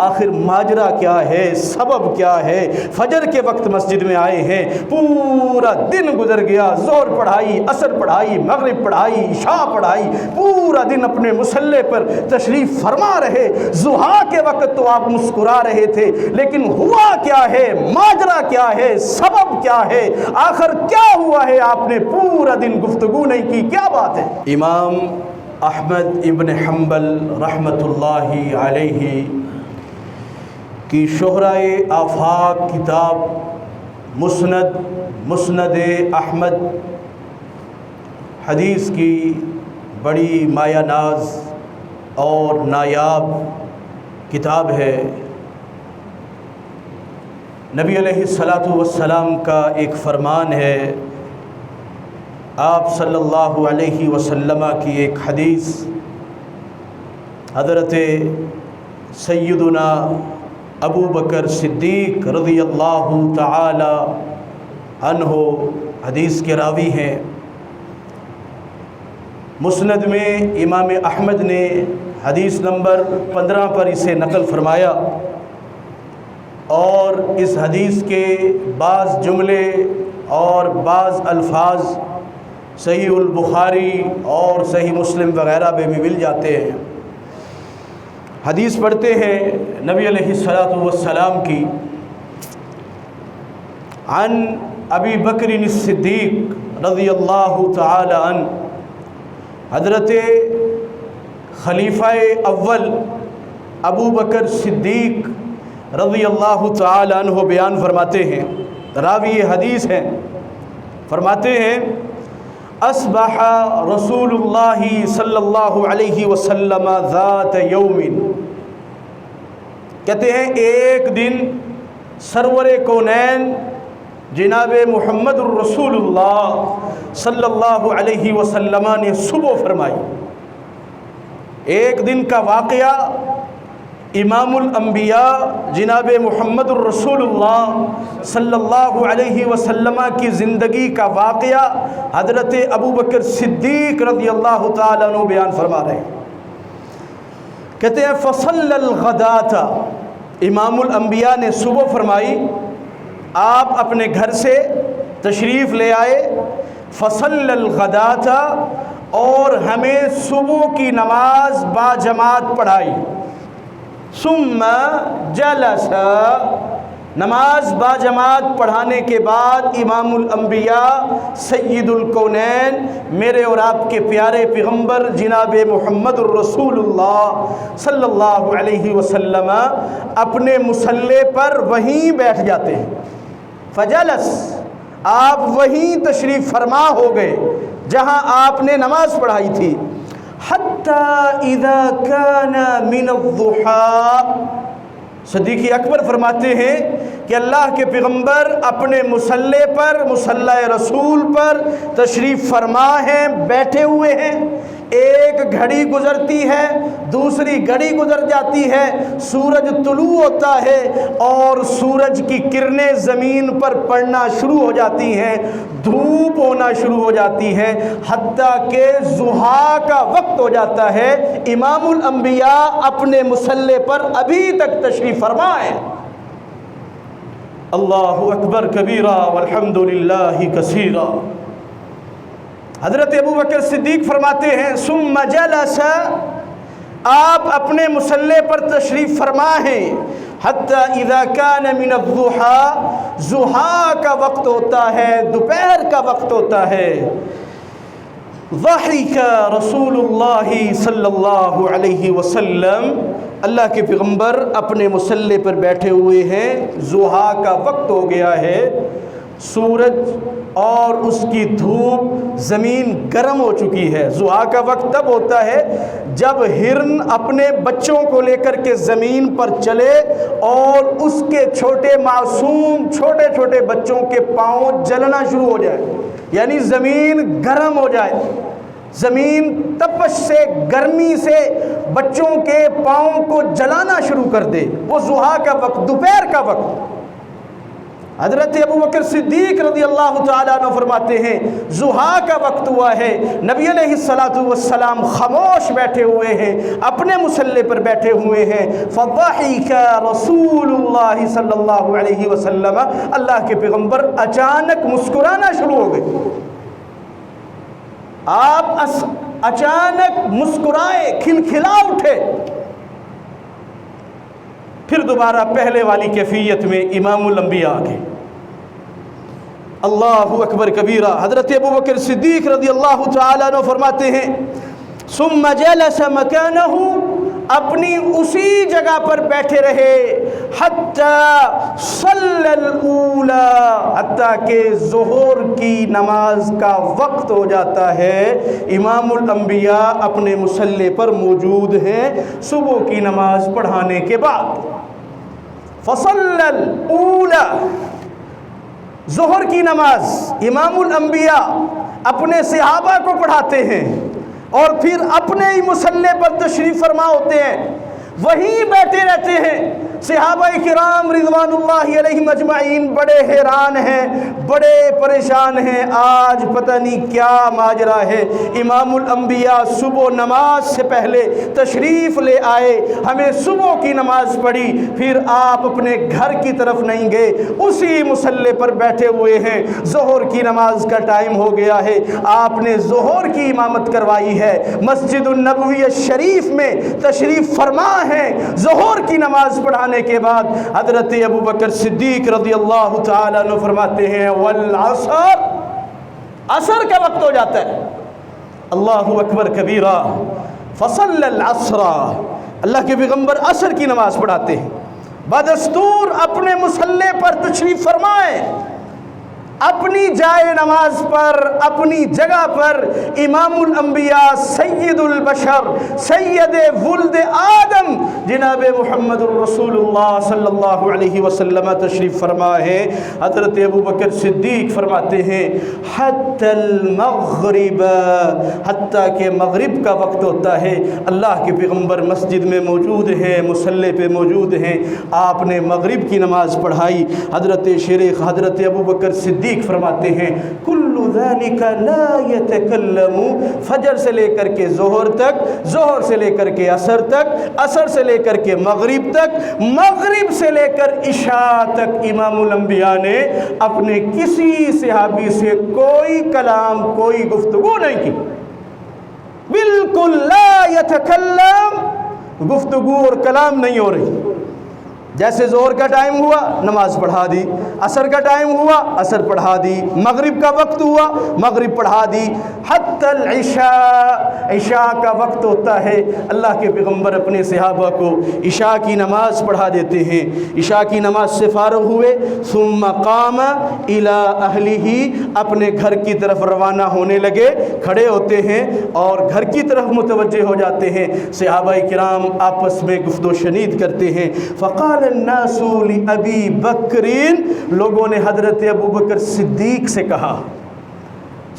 آخر ماجرا کیا ہے، سبب کیا ہے؟ فجر کے وقت مسجد میں آئے ہیں، پورا دن گزر گیا، ظہر پڑھائی، عصر پڑھائی، مغرب پڑھائی، عشاء پڑھائی، پورا دن اپنے مصلی پر تشریف فرما رہے، ضحیٰ کے وقت تو آپ مسکرا رہے تھے، لیکن ہوا کیا ہے، ماجرا کیا ہے، سبب کیا ہے، آخر کیا ہوا ہے؟ آپ نے پورا دن گفتگو نہیں کی، کیا بات ہے؟ امام احمد ابن حنبل رحمۃ اللہ علیہ کی شہرائے آفاق کتاب مسند احمد حدیث کی بڑی مایہ ناز اور نایاب کتاب ہے۔ نبی علیہ الصلاۃ والسلام کا ایک فرمان ہے، آپ صلی اللہ علیہ وسلم کی ایک حدیث، حضرت سیدنا ابو بکر صدیق رضی اللہ تعالی عنہ حدیث کے راوی ہیں۔ مسند میں امام احمد نے حدیث نمبر 15 پر اسے نقل فرمایا، اور اس حدیث کے بعض جملے اور بعض الفاظ صحیح البخاری اور صحیح مسلم وغیرہ میں بھی مل جاتے ہیں۔ حدیث پڑھتے ہیں نبی علیہ الصلاۃ والسلام کی، عن ابی بکر الصدیق رضی اللہ تعالی عنہ، حضرت خلیفہ اول ابو بکر صدیق رضی اللہ تعالی عنہ بیان فرماتے ہیں، راوی حدیث ہیں، فرماتے ہیں اصبح رسول اللہ صلی اللہ علیہ وسلم ذات یوم، کہتے ہیں ایک دن سرور کونین جناب محمد الرسول اللہ صلی اللہ علیہ وسلم نے صبح فرمائی۔ ایک دن کا واقعہ، امام الانبیاء جناب محمد الرسول اللہ صلی اللہ علیہ وسلم کی زندگی کا واقعہ حضرت ابو بکر صدیق رضی اللہ تعالیٰ عنہ بیان فرما رہے ہیں۔ کہتے ہیں فصل الغداۃ، امام الانبیاء نے صبح فرمائی، آپ اپنے گھر سے تشریف لے آئے، فصل الغداۃ، اور ہمیں صبح کی نماز با جماعت پڑھائی، ثم جلس، نماز با جماعت پڑھانے کے بعد امام الانبیاء سید الکونین میرے اور آپ کے پیارے پیغمبر جناب محمد الرسول اللہ صلی اللہ علیہ وسلم اپنے مصلی پر وہیں بیٹھ جاتے ہیں۔ فجلس، آپ وہیں تشریف فرما ہو گئے جہاں آپ نے نماز پڑھائی تھی، حتی اذا کان من الضحیٰ، صدیق اکبر فرماتے ہیں کہ اللہ کے پیغمبر اپنے مصلی پر، مصلی رسول پر تشریف فرما ہیں، بیٹھے ہوئے ہیں، ایک گھڑی گزرتی ہے، دوسری گھڑی گزر جاتی ہے، سورج طلوع ہوتا ہے اور سورج کی کرنیں زمین پر پڑنا شروع ہو جاتی ہیں، دھوپ ہونا شروع ہو جاتی ہے، حتیٰ کہ ضحیٰ کا وقت ہو جاتا ہے۔ امام الانبیاء اپنے مصلی پر ابھی تک تشریف فرما ہے۔ اللہ اکبر کبیرہ والحمد للہ کثیرہ۔ حضرت ابو بکر صدیق فرماتے ہیں ثم جلس، آپ اپنے مصلی پر تشریف فرما ہیں، حتی اذا کان من الضحیٰ، ضحیٰ کا وقت ہوتا ہے، دوپہر کا وقت ہوتا ہے، ضحک رسول اللہ صلی اللہ علیہ وسلم، اللہ کے پیغمبر اپنے مصلی پر بیٹھے ہوئے ہیں، ضحیٰ کا وقت ہو گیا ہے، سورج اور اس کی دھوپ زمین گرم ہو چکی ہے۔ ضحیٰ کا وقت تب ہوتا ہے جب ہرن اپنے بچوں کو لے کر کے زمین پر چلے اور اس کے چھوٹے معصوم چھوٹے چھوٹے بچوں کے پاؤں جلنا شروع ہو جائے، یعنی زمین گرم ہو جائے، زمین تپش سے، گرمی سے بچوں کے پاؤں کو جلانا شروع کر دے، وہ ضحیٰ کا وقت، دوپہر کا وقت۔ حضرت ابو بکر صدیق رضی اللہ تعالیٰ عنہ فرماتے ہیں ضحیٰ کا وقت ہوا ہے، نبی علیہ السلام خاموش بیٹھے ہوئے ہیں، اپنے مصلی پر بیٹھے ہوئے ہیں۔ فضحک رسول اللہ صلی اللہ علیہ وسلم، اللہ کے پیغمبر اچانک مسکرانا شروع ہو گئے۔ آپ اچانک مسکرائے، کھلکھلا اٹھے، پھر دوبارہ پہلے والی کیفیت میں امام الانبیاء آگے۔ اللہ اکبر کبیرہ۔ حضرت ابو بکر صدیق رضی اللہ تعالیٰ عنہ فرماتے ہیں ثم جلس مکانہ، اپنی اسی جگہ پر بیٹھے رہے، حتی صلی الاولی، حتیٰ کہ ظہر کی نماز کا وقت ہو جاتا ہے، امام الانبیاء اپنے مصلی پر موجود ہیں صبح کی نماز پڑھانے کے بعد۔ فصلی الاولی، ظہر کی نماز امام الانبیاء اپنے صحابہ کو پڑھاتے ہیں اور پھر اپنے ہی مصلی پر تشریف فرما ہوتے ہیں، وہیں بیٹھے رہتے ہیں۔ صحابہ کرام رضوان اللہ علیہم اجمعین بڑے حیران ہیں، بڑے پریشان ہیں، آج پتہ نہیں کیا ماجرا ہے۔ امام الانبیاء صبح نماز سے پہلے تشریف لے آئے، ہمیں صبح کی نماز پڑھی، پھر آپ اپنے گھر کی طرف نہیں گئے، اسی مصلی پر بیٹھے ہوئے ہیں۔ ظہر کی نماز کا ٹائم ہو گیا ہے، آپ نے ظہر کی امامت کروائی ہے، مسجد النبوی شریف میں تشریف فرما ہے، ظہر کی نماز پڑھانے کے بعد حضرت ابو بکر صدیق رضی اللہ تعالیٰ عنہ فرماتے ہیں والعصر، عصر کا وقت ہو جاتا ہے۔ اللہ اکبر کبیرہ۔ فصلی العصر، اللہ کے پیغمبر عصر کی نماز پڑھاتے ہیں، بدستور اپنے مصلی پر تشریف فرمائے، اپنی جائے نماز پر، اپنی جگہ پر امام الانبیاء سید البشر سید ولد آدم جناب محمد الرسول اللہ صلی اللہ علیہ وسلم تشریف فرما ہے۔ حضرت ابو بکر صدیق فرماتے ہیں حتی المغرب، حتیٰ کہ مغرب کا وقت ہوتا ہے، اللہ کے پیغمبر مسجد میں موجود ہیں، مصلی پہ موجود ہیں، آپ نے مغرب کی نماز پڑھائی۔ حضرت شیخ حضرت ابو بکر صدیق فرماتے ہیں کل ذالک لا یتکلم، فجر سے لے کر کے ظہر تک، ظہر سے لے کر کے عصر تک، عصر سے لے کر کے مغرب تک، مغرب سے لے کر عشاء تک امام الانبیاء نے اپنے کسی صحابی سے کوئی کلام، کوئی گفتگو نہیں کی، بالکل لا یتکلم، گفتگو اور کلام نہیں ہو رہی۔ جیسے ظہر کا ٹائم ہوا نماز پڑھا دی، عصر کا ٹائم ہوا عصر پڑھا دی، مغرب کا وقت ہوا مغرب پڑھا دی، حتی العشاء، عشاء کا وقت ہوتا ہے، اللہ کے پیغمبر اپنے صحابہ کو عشاء کی نماز پڑھا دیتے ہیں۔ عشاء کی نماز سے فارغ ہوئے، ثم قام الی اہلہ، اپنے گھر کی طرف روانہ ہونے لگے، کھڑے ہوتے ہیں اور گھر کی طرف متوجہ ہو جاتے ہیں۔ صحابہ کرام آپس میں گفت و شنید کرتے ہیں۔ فقال الناس لأبی بکر، لوگوں نے حضرت ابو بکر صدیق سے کہا،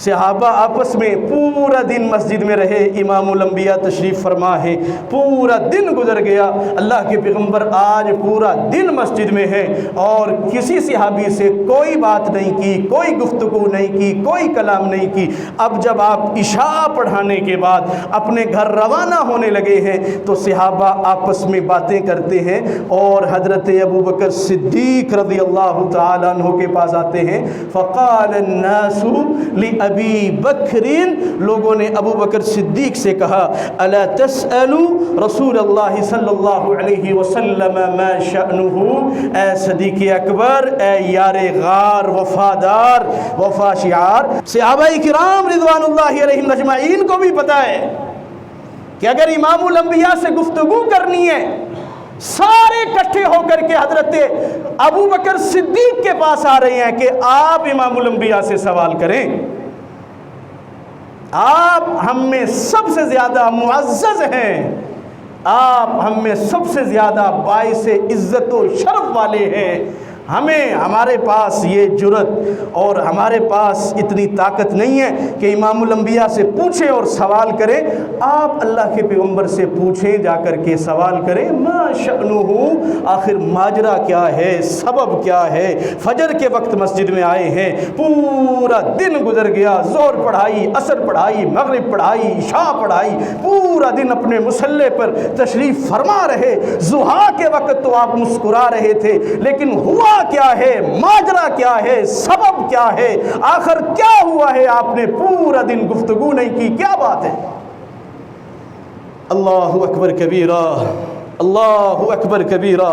صحابہ آپس میں پورا دن مسجد میں رہے، امام الانبیاء تشریف فرما ہے، پورا دن گزر گیا، اللہ کے پیغمبر آج پورا دن مسجد میں ہے اور کسی صحابی سے کوئی بات نہیں کی، کوئی گفتگو نہیں کی، کوئی کلام نہیں کی۔ اب جب آپ عشاء پڑھانے کے بعد اپنے گھر روانہ ہونے لگے ہیں تو صحابہ آپس میں باتیں کرتے ہیں اور حضرت ابو بکر صدیق رضی اللہ تعالیٰ عنہ کے پاس آتے ہیں۔ فقال الناس ابی بکرین، لوگوں نے ابو بکر صدیق سے کہا الا تسألوا رسول اللہ صلی اللہ علیہ وسلم ما شأنہ، اے صدیق اکبر، اے یار غار، وفادار، وفا شعار۔ صحابہ کرام رضوان اللہ علیہم اجمعین کو بھی پتہ ہے کہ اگر امام الانبیاء سے گفتگو کرنی ہے، سارے اکٹھے ہو کر کے حضرت ابو بکر صدیق کے پاس آ رہے ہیں کہ آپ امام الانبیاء سے سوال کریں، آپ ہم میں سب سے زیادہ معزز ہیں، آپ ہم میں سب سے زیادہ باعث عزت و شرف والے ہیں، ہمیں ہمارے پاس یہ جرت اور ہمارے پاس اتنی طاقت نہیں ہے کہ امام الانبیاء سے پوچھیں اور سوال کریں۔ آپ اللہ کے پیغمبر سے پوچھیں، جا کر کے سوال کریں، ما شأنہ، آخر ماجرا کیا ہے، سبب کیا ہے۔ فجر کے وقت مسجد میں آئے ہیں، پورا دن گزر گیا، ظہر پڑھائی، عصر پڑھائی، مغرب پڑھائی، عشاء پڑھائی، پورا دن اپنے مصلے پر تشریف فرما رہے۔ ضحیٰ کے وقت تو آپ مسکرا رہے تھے، لیکن ہوا کیا ہے، ماجرا کیا ہے، سبب کیا ہے، آخر کیا ہوا ہے؟ آپ نے پورا دن گفتگو نہیں کی، کیا بات ہے؟ اللہ اکبر کبیرہ، اللہ اکبر کبیرہ۔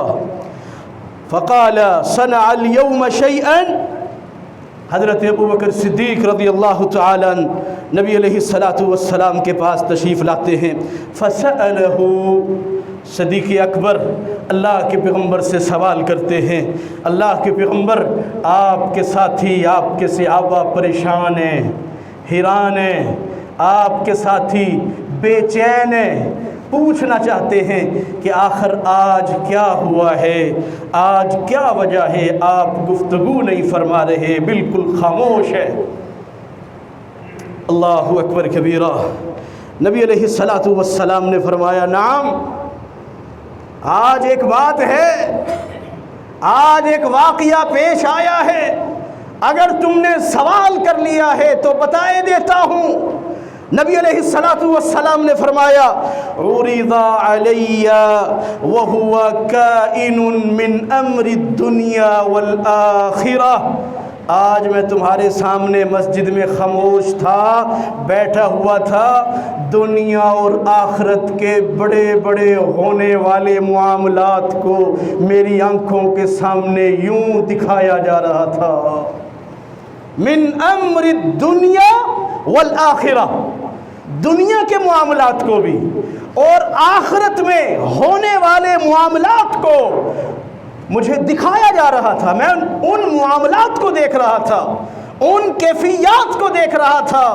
فقال صنع اليوم شيئا، حضرت ابوبکر صدیق رضی اللہ تعالی عنہ نبی علیہ الصلاۃ والسلام کے پاس تشریف لاتے ہیں۔ فسألہ، صدیق اکبر اللہ کے پیغمبر سے سوال کرتے ہیں، اللہ کے پیغمبر، آپ کے ساتھی، آپ کے صحابہ پریشان ہیں، حیران ہیں، آپ کے ساتھی بے چین ہیں، پوچھنا چاہتے ہیں کہ آخر آج کیا ہوا ہے، آج کیا وجہ ہے، آپ گفتگو نہیں فرما رہے، بالکل خاموش ہے۔ اللہ اکبر کبیرہ۔ نبی علیہ الصلاۃ والسلام نے فرمایا، نعم، آج ایک بات ہے، آج ایک واقعہ پیش آیا ہے، اگر تم نے سوال کر لیا ہے تو بتائے دیتا ہوں۔ نبی علیہ الصلاۃ والسلام نے فرمایا، عرض علی وہو کائن من امر الدنیا والآخرہ، آج میں تمہارے سامنے مسجد میں خاموش تھا، بیٹھا ہوا تھا، دنیا اور آخرت کے بڑے بڑے ہونے والے معاملات کو میری آنکھوں کے سامنے یوں دکھایا جا رہا تھا۔ من امر الدنیا والآخرہ، دنیا کے معاملات کو بھی اور آخرت میں ہونے والے معاملات کو مجھے دکھایا جا رہا تھا، میں ان معاملات کو دیکھ رہا تھا، ان کیفیات کو دیکھ رہا تھا۔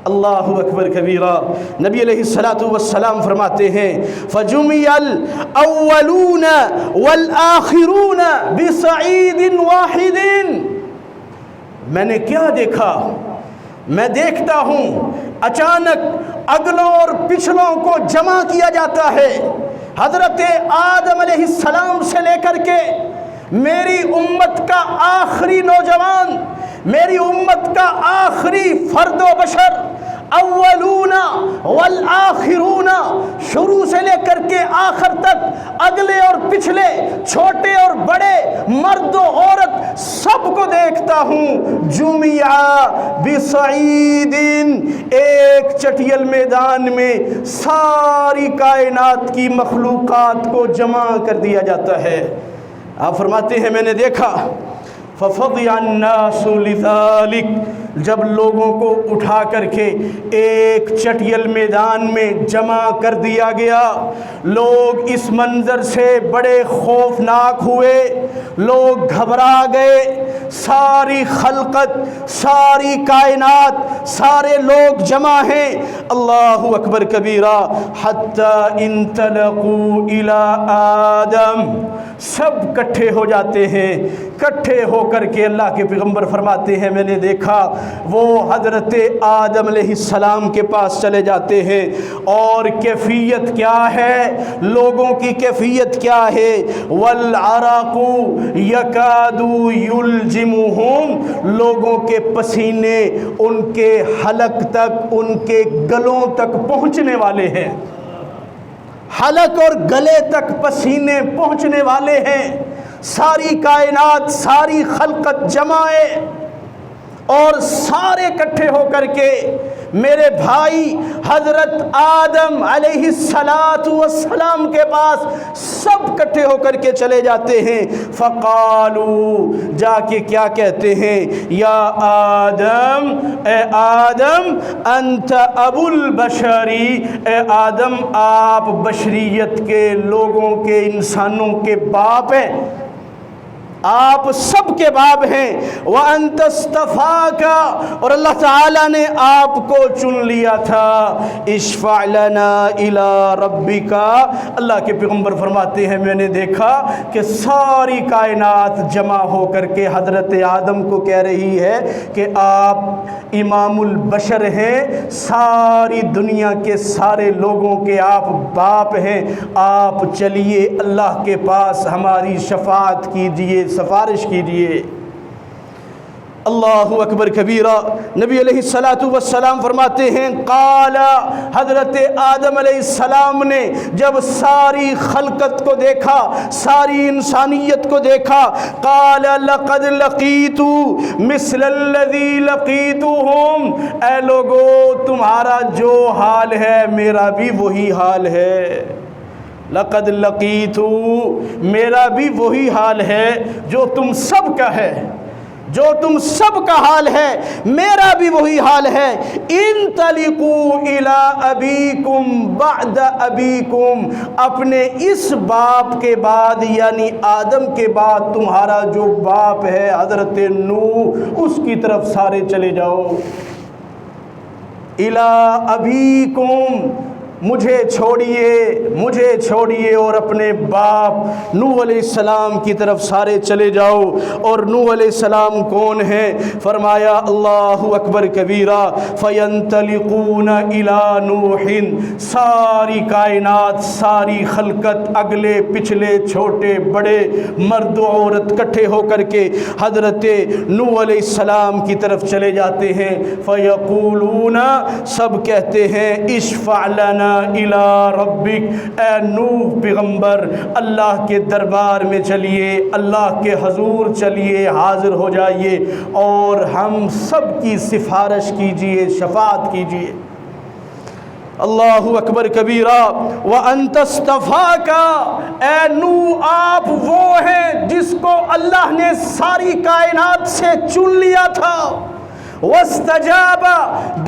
اللہ اکبر کبیرہ۔ نبی علیہ الصلاۃ والسلام فرماتے ہیں، فجمع الاولون والآخرون بصعید واحد، میں نے کیا دیکھا؟ میں دیکھتا ہوں اچانک اگلوں اور پچھلوں کو جمع کیا جاتا ہے، حضرت آدم علیہ السلام سے لے کر کے میری امت کا آخری نوجوان، میری امت کا آخری فرد و بشر، اولون والآخرون، شروع سے لے کر کے آخر تک، اگلے اور پچھلے، چھوٹے اور بڑے، مرد و عورت، سب کو دیکھتا ہوں، جمع بصعید، ایک چٹیل میدان میں ساری کائنات کی مخلوقات کو جمع کر دیا جاتا ہے۔ آپ فرماتے ہیں، میں نے دیکھا، ففضع الناس لذلك، جب لوگوں کو اٹھا کر کے ایک چٹیل میدان میں جمع کر دیا گیا، لوگ اس منظر سے بڑے خوفناک ہوئے، لوگ گھبرا گئے، ساری خلقت، ساری کائنات، سارے لوگ جمع ہیں، اللہ اکبر کبیرہ، حتی انطلقوا الی آدم، سب کٹھے ہو جاتے ہیں، کٹھے ہو کر کے اللہ کے پیغمبر فرماتے ہیں، میں نے دیکھا وہ حضرت آدم علیہ السلام کے پاس چلے جاتے ہیں، اور کیفیت کیا ہے، لوگوں کی کیفیت کیا ہے، والعرق یکاد یلجمہم، لوگوں کے پسینے ان کے حلق تک، ان کے گلوں تک پہنچنے والے ہیں، حلق اور گلے تک پسینے پہنچنے والے ہیں، ساری کائنات، ساری خلقت جمع ہے، اور سارے اکٹھے ہو کر کے میرے بھائی حضرت آدم علیہ السلام کے پاس سب اکٹھے ہو کر کے چلے جاتے ہیں۔ فقالو، جا کے کیا کہتے ہیں، یا آدم، اے آدم، انت ابو البشری، اے آدم آپ بشریت کے، لوگوں کے، انسانوں کے باپ ہیں۔ آپ سب کے باپ ہیں۔ وَأَنْتَ اسْتَفَاكَ، اور اللہ تعالیٰ نے آپ کو چن لیا تھا۔ اشفع لنا الى ربک، اللہ کے پیغمبر فرماتے ہیں میں نے دیکھا کہ ساری کائنات جمع ہو کر کے حضرت آدم کو کہہ رہی ہے کہ آپ امام البشر ہیں، ساری دنیا کے سارے لوگوں کے آپ باپ ہیں، آپ چلیے اللہ کے پاس ہماری شفاعت کیجئے، سفارش کیجئے۔ اللہ اکبر کبیرہ۔ نبی علیہ السلام فرماتے ہیں قال، حضرت آدم علیہ السلام نے جب ساری خلقت کو دیکھا، ساری انسانیت کو دیکھا، قال لقد لقیت مثل الذی لقیتہم، اے لوگو تمہارا جو حال ہے میرا بھی وہی حال ہے۔ لقد لقیت، میرا بھی وہی حال ہے جو تم سب کا ہے، جو تم سب کا حال ہے میرا بھی وہی حال ہے۔ انطلقوا الی ابیکم بعد ابیکم، اپنے اس باپ کے بعد یعنی آدم کے بعد تمہارا جو باپ ہے حضرت نوح، اس کی طرف سارے چلے جاؤ۔ الی ابیکم، مجھے چھوڑیے اور اپنے باپ نوح علیہ السلام کی طرف سارے چلے جاؤ۔ اور نوح علیہ السلام کون ہیں؟ فرمایا اللہ اکبر کبیرہ، فینطلقون الی نوح، ساری کائنات، ساری خلقت، اگلے پچھلے چھوٹے بڑے مرد و عورت کٹھے ہو کر کے حضرت نوح علیہ السلام کی طرف چلے جاتے ہیں۔ فیقولون، سب کہتے ہیں اشفع لنا الی ربک، اے نوح پیغمبر اللہ کے دربار میں چلیے، اللہ کے حضور چلیے، حاضر ہو جائیے اور ہم سب کی سفارش کیجئے، شفاعت کیجئے۔ اللہ اکبر کبیرہ۔ وَأَنْتَ اسْتَفَاكَ، اے نوح آپ وہ ہیں جس کو اللہ نے ساری کائنات سے چن لیا تھا۔ وَاسْتَجَابَ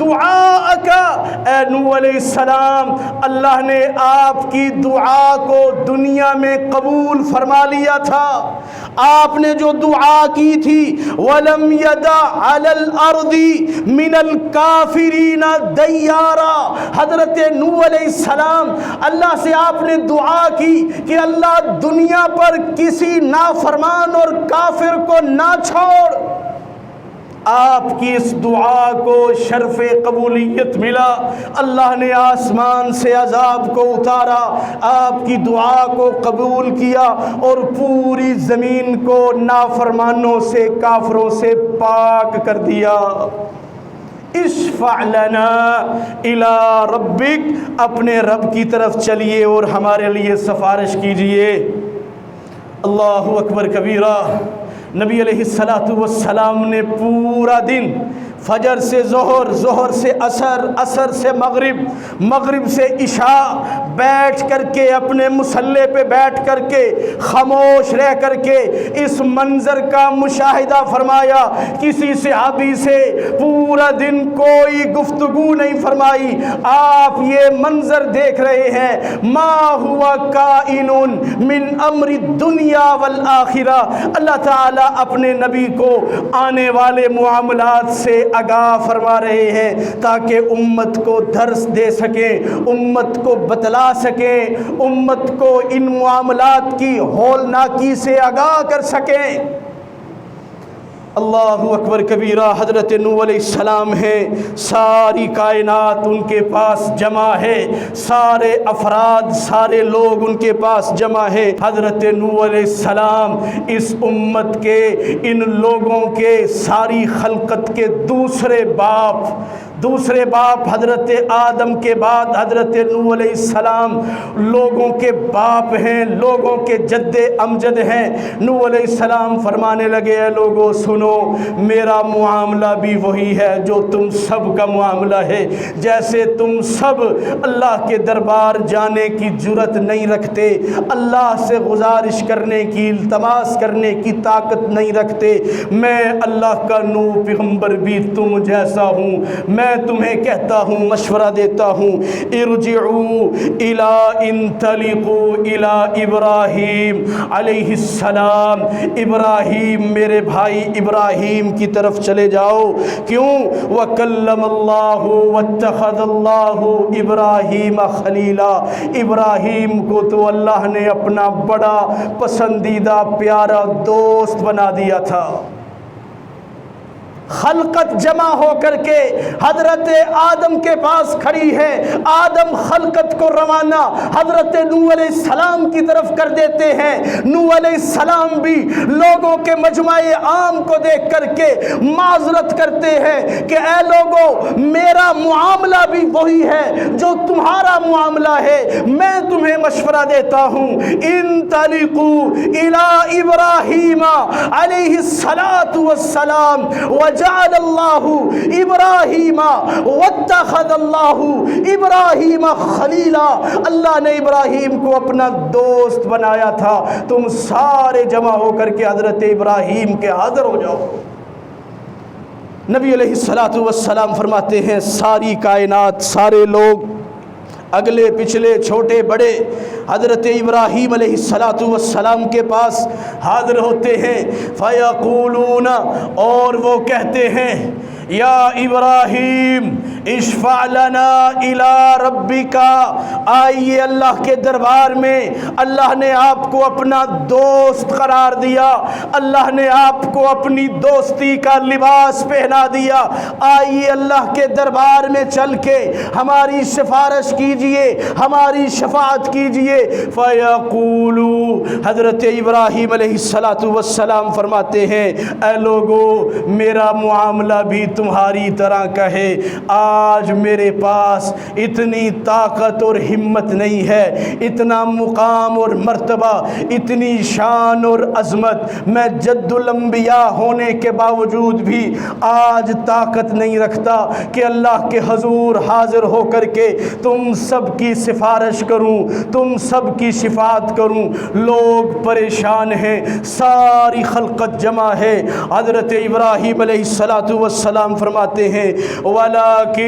دُعَاءَكَ، اے نوح علیہ السلام اللہ نے آپ کی دعا کو دنیا میں قبول فرما لیا تھا۔ آپ نے جو دعا کی تھی وَلَمْ يَدَعْ عَلَى الْأَرْضِ مِنَ الْكَافِرِينَ دَيَّارًا، حضرت نوح علیہ السلام اللہ سے آپ نے دعا کی کہ اللہ دنیا پر کسی نافرمان اور کافر کو نہ چھوڑ۔ آپ کی اس دعا کو شرف قبولیت ملا، اللہ نے آسمان سے عذاب کو اتارا، آپ کی دعا کو قبول کیا اور پوری زمین کو نافرمانوں سے کافروں سے پاک کر دیا۔ اشفع لنا الی ربک، اپنے رب کی طرف چلیے اور ہمارے لیے سفارش کیجئے۔ اللہ اکبر کبیرہ۔ نبی علیہ السلام نے پورا دن فجر سے ظہر، ظہر سے عصر، عصر سے مغرب، مغرب سے عشاء بیٹھ کر کے اپنے مصلے پہ بیٹھ کر کے خاموش رہ کر کے اس منظر کا مشاہدہ فرمایا۔ کسی صحابی سے پورا دن کوئی گفتگو نہیں فرمائی۔ آپ یہ منظر دیکھ رہے ہیں، ما ہوا کائن من امر الدنیا والآخرہ، اللہ تعالیٰ اپنے نبی کو آنے والے معاملات سے آگاہ فرما رہے ہیں تاکہ امت کو درس دے سکیں، امت کو بتلا سکیں، امت کو ان معاملات کی ہولناکی سے آگاہ کر سکیں۔ اللہ اکبر کبیرہ۔ حضرت نوح علیہ السلام ہیں، ساری کائنات ان کے پاس جمع ہے، سارے افراد، سارے لوگ ان کے پاس جمع ہے۔ حضرت نوح علیہ السلام اس امت کے، ان لوگوں کے، ساری خلقت کے دوسرے باپ حضرت آدم کے بعد حضرت نوح علیہ السلام لوگوں کے باپ ہیں، لوگوں کے جد امجد ہیں۔ نوح علیہ السلام فرمانے لگے، اے لوگو سنو، میرا معاملہ بھی وہی ہے جو تم سب کا معاملہ ہے۔ جیسے تم سب اللہ کے دربار جانے کی جرت نہیں رکھتے، اللہ سے گزارش کرنے کی، التماس کرنے کی طاقت نہیں رکھتے، میں اللہ کا نوح پیغمبر بھی تم جیسا ہوں۔ میں میں تمہیں کہتا ہوں، مشورہ دیتا ہوں، ارجعوا الی انطلقوا الی ابراہیم علیہ السلام، ابراہیم میرے بھائی ابراہیم کی طرف چلے جاؤ۔ کیوں؟ وَكَلَّمَ اللَّهُ وَاتَّخَذَ اللَّهُ إِبْرَاهِيمَ خَلِيلًا، ابراہیم کو تو اللہ نے اپنا بڑا پسندیدہ پیارا دوست بنا دیا تھا۔ خلقت جمع ہو کر کے حضرت آدم کے پاس کھڑی ہے، آدم خلقت کو روانہ حضرت نوح علیہ السلام کی طرف کر دیتے ہیں۔ نوح علیہ السلام بھی لوگوں کے مجمع عام کو دیکھ کر کے معذرت کرتے ہیں کہ اے لوگوں، میرا معاملہ بھی وہی ہے جو تمہارا معاملہ ہے، میں تمہیں مشورہ دیتا ہوں، انطلقوا الی ابراہیم علیہ السلام وجعل اللہ ابراہیم واتخذ اللہ ابراہیم خلیلا، اللہ نے ابراہیم کو اپنا دوست بنایا تھا۔ تم سارے جمع ہو کر کے حضرت ابراہیم کے حاضر ہو جاؤ۔ نبی علیہ السلام فرماتے ہیں ساری کائنات، سارے لوگ، اگلے پچھلے چھوٹے بڑے، حضرت ابراہیم علیہ السلام کے پاس حاضر ہوتے ہیں۔ فیقولون، اور وہ کہتے ہیں، یا ابراہیم اشفع لنا الی ربک، آئیے اللہ کے دربار میں، اللہ نے آپ کو اپنا دوست قرار دیا، اللہ نے آپ کو اپنی دوستی کا لباس پہنا دیا، آئیے اللہ کے دربار میں چل کے ہماری سفارش کیجئے، ہماری شفاعت کیجئے۔ فیقولو، حضرت ابراہیم علیہ السلام فرماتے ہیں، اے لوگو، میرا معاملہ بھی تمہاری طرح کا ہے، آج میرے پاس اتنی طاقت اور ہمت نہیں ہے، اتنا مقام اور مرتبہ، اتنی شان اور عظمت، میں جد الانبیاء ہونے کے باوجود بھی آج طاقت نہیں رکھتا کہ اللہ کے حضور حاضر ہو کر کے تم سب کی سفارش کروں، تم سب کی شفاعت کروں۔ لوگ پریشان ہیں، ساری خلقت جمع ہے۔ حضرت ابراہیم علیہ السلام فرماتے ہیں، وَلَكِنْ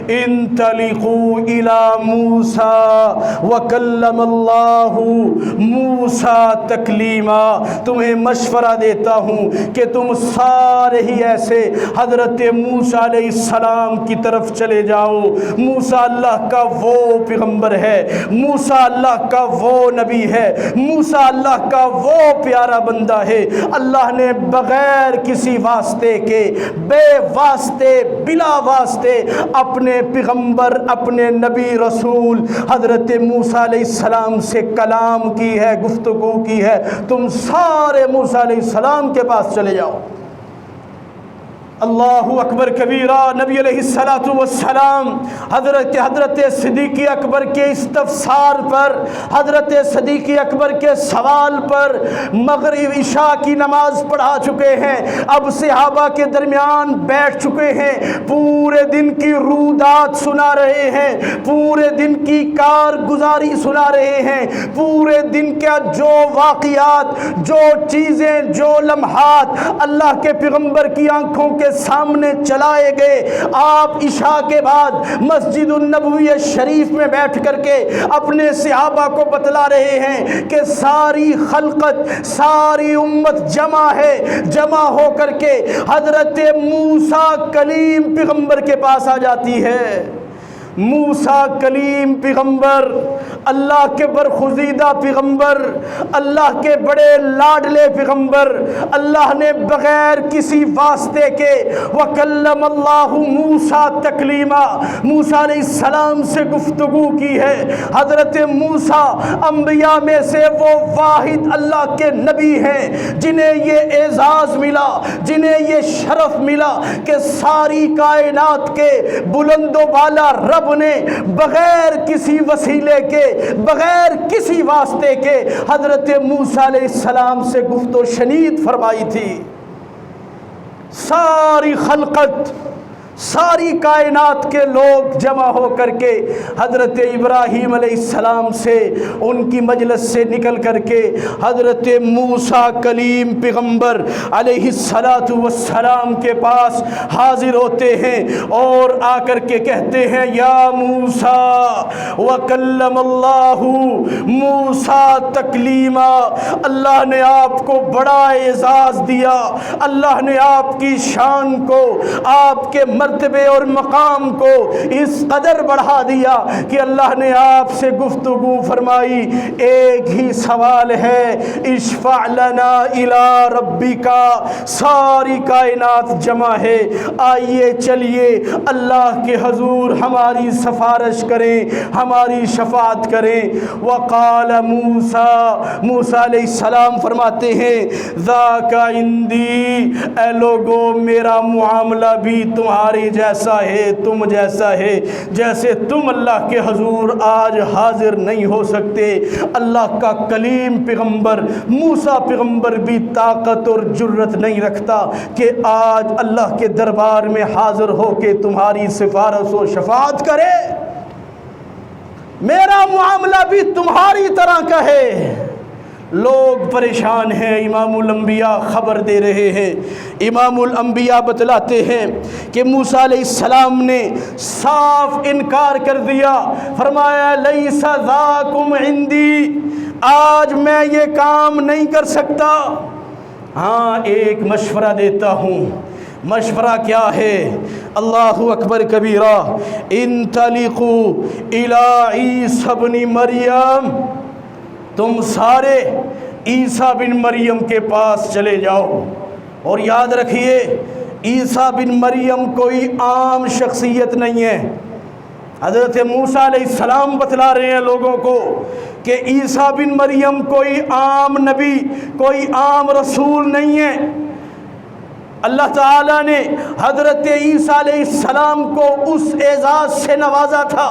انطلقوا إِلَى مُوسَى وَكَلَّمَ اللَّهُ مُوسَى تَكْلِيمًا، تمہیں مشورہ دیتا ہوں کہ تم سارے ہی ایسے حضرت موسیٰ علیہ السلام کی طرف چلے جاؤ۔ موسیٰ اللہ کا وہ پیغمبر ہے، موسیٰ اللہ کا وہ نبی ہے، موسیٰ اللہ کا وہ پیارا بندہ ہے، اللہ نے بغیر کسی واسطے کے، بے واسطے، بلا واسطے اپنے پیغمبر، اپنے نبی رسول حضرت موسیٰ علیہ السلام سے کلام کی ہے، گفتگو کی ہے۔ تم سارے موسیٰ علیہ السلام کے پاس چلے جاؤ۔ اللہ اکبر کبیرہ۔ نبی علیہ السلام حضرت صدیق اکبر کے استفسار پر، حضرت صدیق اکبر کے سوال پر مغرب عشاء کی نماز پڑھا چکے ہیں، اب صحابہ کے درمیان بیٹھ چکے ہیں، پورے دن کی رودات سنا رہے ہیں، پورے دن کی کارگزاری سنا رہے ہیں، پورے دن کا جو واقعات، جو چیزیں، جو لمحات اللہ کے پیغمبر کی آنکھوں کے سامنے چلائے گئے، آپ عشاء کے بعد مسجد النبوی شریف میں بیٹھ کر کے اپنے صحابہ کو بتلا رہے ہیں کہ ساری خلقت، ساری امت جمع ہے، جمع ہو کر کے حضرت موسیٰ کلیم پیغمبر کے پاس آ جاتی ہے۔ موسیٰ کلیم پیغمبر، اللہ کے برخزیدہ پیغمبر، اللہ کے بڑے لاڈلے پیغمبر، اللہ نے بغیر کسی واسطے کے وَكَلَّمَ اللَّهُ مُوسَى تَكْلِيمًا، موسیٰ علیہ السلام سے گفتگو کی ہے۔ حضرت موسیٰ انبیاء میں سے وہ واحد اللہ کے نبی ہیں جنہیں یہ اعزاز ملا، جنہیں یہ شرف ملا کہ ساری کائنات کے بلند و بالا رب نے بغیر کسی وسیلے کے، بغیر کسی واسطے کے حضرت موسیٰ علیہ السلام سے گفت و شنید فرمائی تھی۔ ساری خلقت ساری کائنات کے لوگ جمع ہو کر کے حضرت ابراہیم علیہ السلام سے، ان کی مجلس سے نکل کر کے حضرت موسیٰ کلیم پیغمبر علیہ السلام کے پاس حاضر ہوتے ہیں اور آ کر کے کہتے ہیں یا موسیٰ وکلم اللہ موسیٰ تکلیما، اللہ نے آپ کو بڑا اعزاز دیا، اللہ نے آپ کی شان کو، آپ کے مرتبے اور مقام کو اس قدر بڑھا دیا کہ اللہ نے آپ سے گفتگو فرمائی، ایک ہی سوال ہے اشفع لنا الی ربک، ساری کائنات جمع ہے، آئیے چلیے اللہ کے حضور ہماری سفارش کریں، ہماری شفاعت کریں۔ وقال موسیٰ علیہ السلام فرماتے ہیں ذاک عندی، اے لوگو میرا معاملہ بھی تمہاری جیسا ہے، تم جیسا ہے، جیسے تم اللہ کے حضور آج حاضر نہیں ہو سکتے، اللہ کا کلیم پیغمبر موسیٰ پیغمبر بھی طاقت اور جرت نہیں رکھتا کہ آج اللہ کے دربار میں حاضر ہو کے تمہاری سفارش و شفاعت کرے، میرا معاملہ بھی تمہاری طرح کا ہے۔ لوگ پریشان ہیں، امام الانبیاء خبر دے رہے ہیں، امام الانبیاء بتلاتے ہیں کہ موسیٰ علیہ السلام نے صاف انکار کر دیا، فرمایا لیس ذاکم عندی، آج میں یہ کام نہیں کر سکتا، ہاں ایک مشورہ دیتا ہوں۔ مشورہ کیا ہے؟ اللہ اکبر کبیرہ، انطلقوا الی عیسی بن مریم، تم سارے عیسیٰ بن مریم کے پاس چلے جاؤ، اور یاد رکھیے عیسیٰ بن مریم کوئی عام شخصیت نہیں ہے۔ حضرت موسیٰ علیہ السلام بتلا رہے ہیں لوگوں کو کہ عیسیٰ بن مریم کوئی عام نبی، کوئی عام رسول نہیں ہے۔ اللہ تعالیٰ نے حضرت عیسیٰ علیہ السلام کو اس اعزاز سے نوازا تھا۔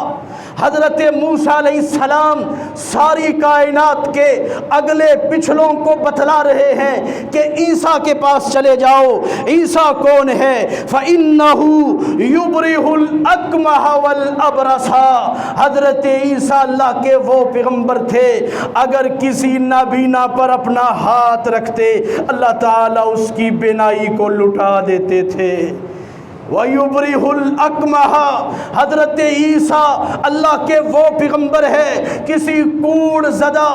حضرت موسیٰ علیہ السلام ساری کائنات کے اگلے پچھلوں کو بتلا رہے ہیں کہ عیسیٰ کے پاس چلے جاؤ۔ عیسیٰ کون ہے؟ فَإِنَّهُ يُبْرِئُ الْأَكْمَحَ وَالْأَبْرَصَ، حضرت عیسیٰ اللہ کے وہ پیغمبر تھے، اگر کسی نابینا پر اپنا ہاتھ رکھتے اللہ تعالیٰ اس کی بینائی کو لٹا دیتے تھے۔ وَيُبْرِئُ الْأَكْمَحَ، حضرت عیسیٰ اللہ کے وہ پیغمبر ہے، کسی کوڑ زدہ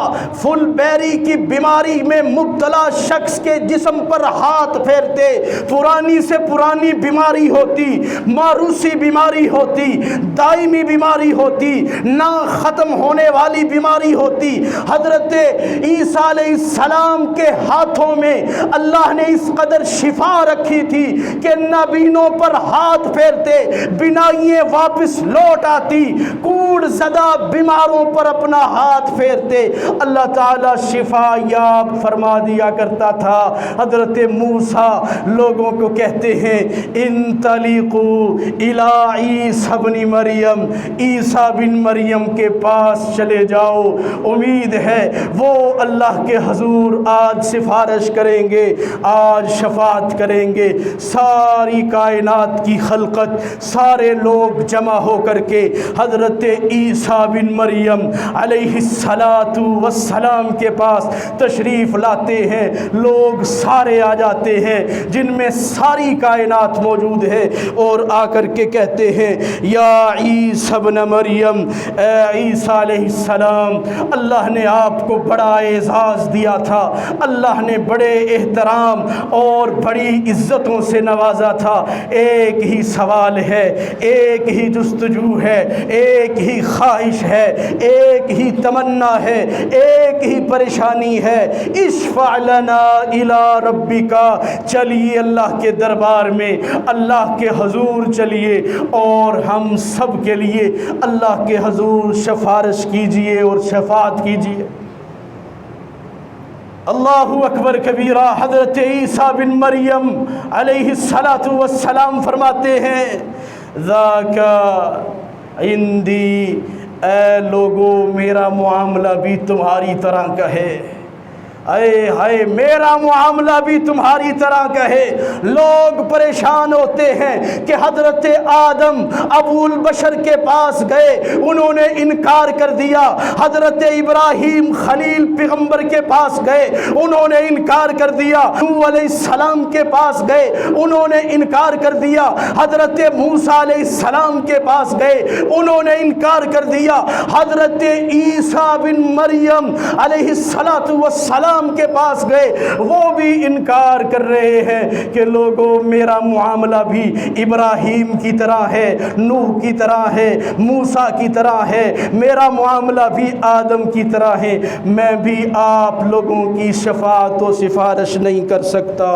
فل بیری کی بیماری میں مبتلا شخص کے جسم پر ہاتھ پھیرتے، پرانی سے پرانی بیماری ہوتی، موروثی بیماری ہوتی، دائمی بیماری ہوتی، نہ ختم ہونے والی بیماری ہوتی، حضرت عیسیٰ علیہ السلام کے ہاتھوں میں اللہ نے اس قدر شفا رکھی تھی کہ نابینوں پر ہاتھ پھیرتے بینائییں واپس لوٹ آتی، کوڑ زدہ بیماروں پر اپنا ہاتھ پھیرتے اللہ تعالیٰ شفا یاب فرما دیا کرتا تھا۔ حضرت موسیٰ لوگوں کو کہتے ہیں انطلقوا الی عیسی بن مریم، عیسیٰ بن مریم کے پاس چلے جاؤ، امید ہے وہ اللہ کے حضور آج سفارش کریں گے، آج شفاعت کریں گے۔ ساری کائنات کی خلقت، سارے لوگ جمع ہو کر کے حضرت عیسیٰ بن مریم علیہ السلام کے پاس تشریف لاتے ہیں۔ لوگ سارے آ جاتے ہیں جن میں ساری کائنات موجود ہے، اور آ کر کے کہتے ہیں یا عیسی بن مریم، اے عیسیٰ علیہ السلام، اللہ نے آپ کو بڑا اعزاز دیا تھا، اللہ نے بڑے احترام اور بڑی عزتوں سے نوازا تھا، ایک ہی سوال ہے، ایک ہی جستجو ہے، ایک ہی خواہش ہے، ایک ہی تمنا ہے، ایک ہی پریشانی ہے، اشفع لنا الی ربک، چلیے اللہ کے دربار میں، اللہ کے حضور چلیے، اور ہم سب کے لیے اللہ کے حضور سفارش کیجئے اور شفاعت کیجئے۔ اللہ اکبر کبیرہ، حضرت عیسیٰ بن مریم علیہ السلام فرماتے ہیں ذاک عندی، اے لوگو میرا معاملہ بھی تمہاری طرح کا ہے، اے ہائے میرا معاملہ بھی تمہاری طرح کا ہے۔ لوگ پریشان ہوتے ہیں کہ حضرت آدم ابو البشر کے پاس گئے، انہوں نے انکار کر دیا۔ حضرت ابراہیم خلیل پیغمبر کے پاس گئے، انہوں نے انکار کر دیا۔ نوح علیہ السلام کے پاس گئے، انہوں نے انکار کر دیا۔ حضرت موسیٰ علیہ السلام کے پاس گئے، انہوں نے انکار کر دیا۔ حضرت عیسیٰ بن مریم علیہ السلام کے پاس گئے، وہ بھی انکار کر رہے ہیں کہ لوگوں میرا معاملہ بھی ابراہیم کی طرح ہے، نوح کی طرح ہے، موسیٰ کی طرح ہے، میرا معاملہ بھی آدم کی طرح ہے، میں بھی آپ لوگوں کی شفاعت و سفارش نہیں کر سکتا۔